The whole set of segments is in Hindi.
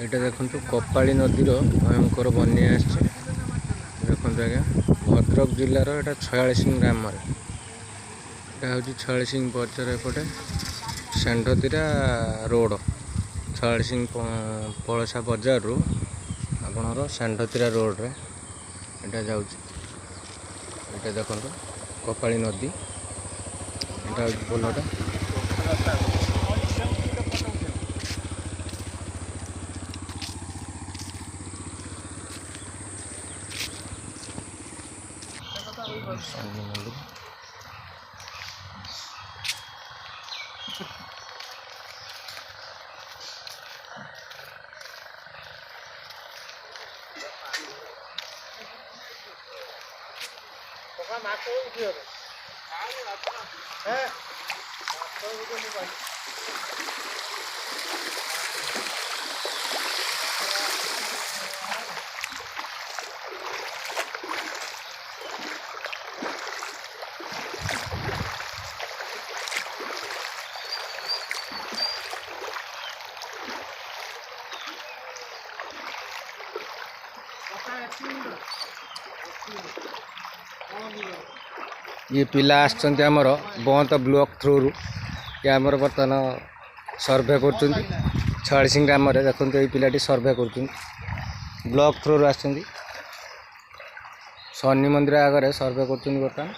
এটা দেখন্তু କପାଳୀ ନଦୀର ଭୟଙ୍କର ବନ୍ୟା ଆସିଛି। ଦେଖନ୍ତୁ ଆଜ୍ଞା, ଭଦ୍ରକ ଜିଲ୍ଲାର ଏଟା 46 ଗ୍ରାମରେ। ଏଟା ହେଉଛି 46 ବଜାର ଏପଟେ ଷେଣ୍ଢତିରା ରୋଡ଼। 46 ପଳସା ବଜାରରୁ ଆପଣଙ୍କର ଷେଣ୍ଢତିରା ରୋଡ଼ରେ ଏଟା ଯାଉଛି। ଏଟା ଦେଖନ୍ତୁ କପାଳୀ ନଦୀ, ଏଟା ହେଉଛି ପୋଲଟା। ये पिला आसचंती आमर बंत ब्लॉक थ्रू ये आमर बर्तमान सर्वे कर 46 ग्राम देखते ये पिलाटी सर्वे कर ब्लॉक थ्रू आसचंती शनि मंदिर आगे सर्वे कर बर्तमान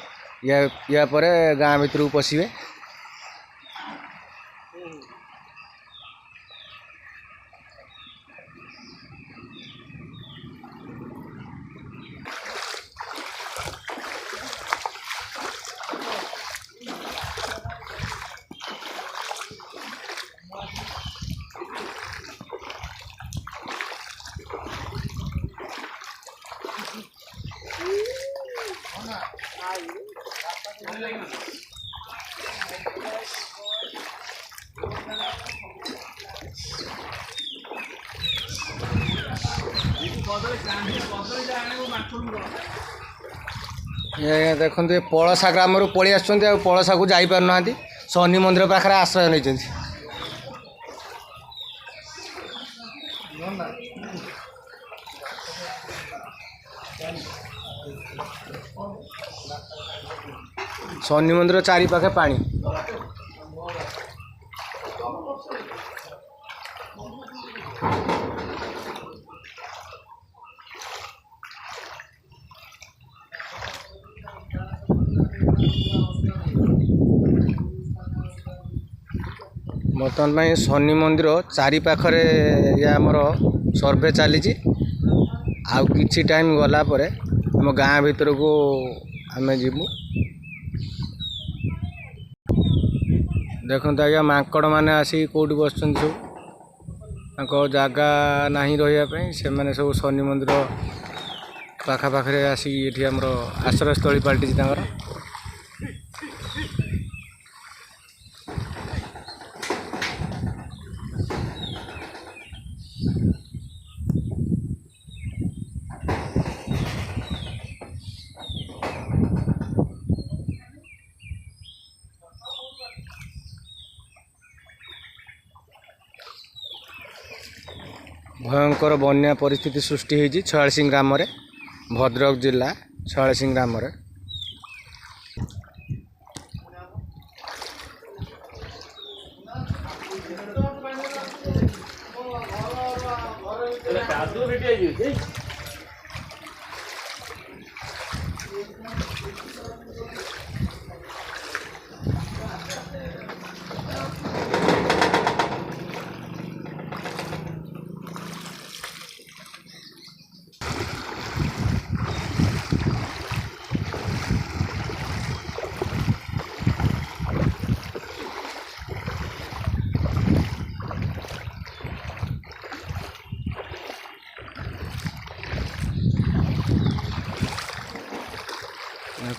या पर गाँ भितर पशिबे। देखो ये पलसा ग्राम पलि आस पलसा को जापार ना शनि मंदिर पाखे आश्रय नहीं। शनि मंदिर चारि पाखे पानी बर्तमान शनि मंदिर चारि पाखरे आमर सर्वे चली आउ किछि टाइम गला परे आम गाँ भीतर को आम जीवु। देखो आज्ञा माकड़ मैंने आसिक कौटी बस सब जगह नहीं रही से मैंने सब शनि मंदिर पाखापाखे आसिक ये आमर आश्रयस्थली पलटि भयंकर बन्या परिस्थिति सृष्टि होती 46 ग्राम भद्रक जिला 46 ग्राम।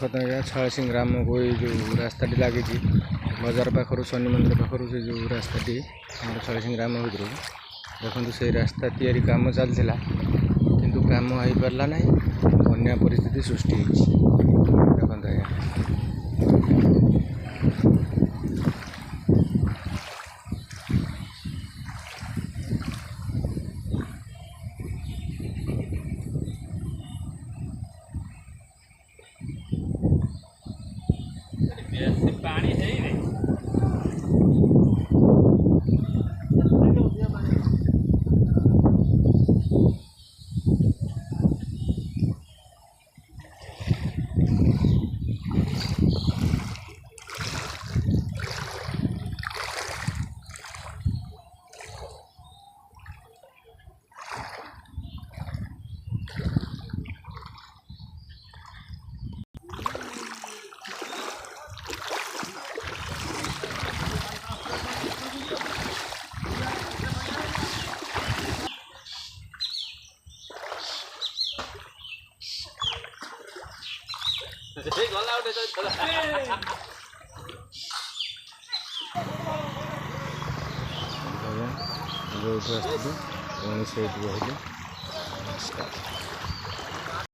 देखते हैं 46 ग्राम को ये जो रास्ता लगी बजार पाखर शनि मंदिर पाखर से जो रास्ता 46 ग्राम भर देखो से रास्ता तैयारी काम चलता किंतु काम हो पारला ना बन्या परिस्थिति सृष्टि देखते ଯୋଉଠୁ ଆସିଥିଲୁ ପୁଣି ସେଇଠୁ ରହିଲୁ।